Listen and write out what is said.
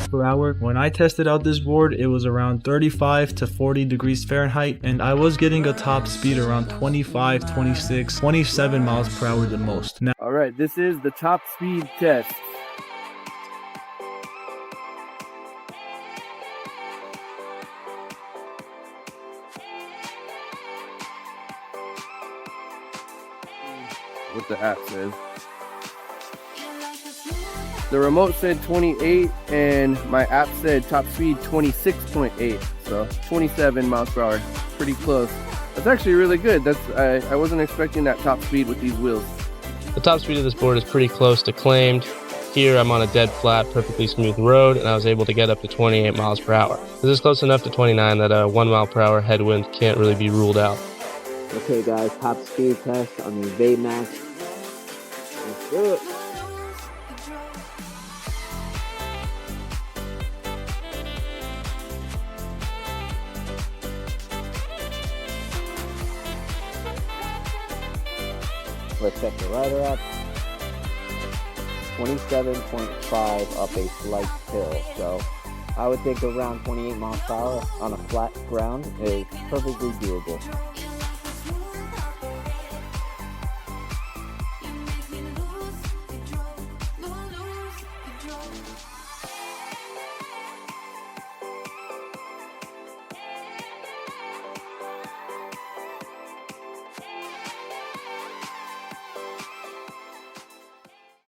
per hour. When I tested out this board, it was around 35 to 40 degrees Fahrenheit, and I was getting a top speed around 25, 26, 27 miles per hour the most. Now, all right, this is the top speed test. What the app says. The remote said 28 and my app said top speed 26.8, so 27 miles per hour. Pretty close. That's actually really good. I wasn't expecting that top speed with these wheels. The top speed of this board is pretty close to claimed. Here I'm on a dead flat, perfectly smooth road, and I was able to get up to 28 miles per hour. This is close enough to 29 that a 1 mile per hour headwind can't really be ruled out. Okay guys, top speed test on the Veymax. Let's do it. Let's set the rider up. 27.5 up a slight hill. So I would think around 28 miles per hour on a flat ground is perfectly doable.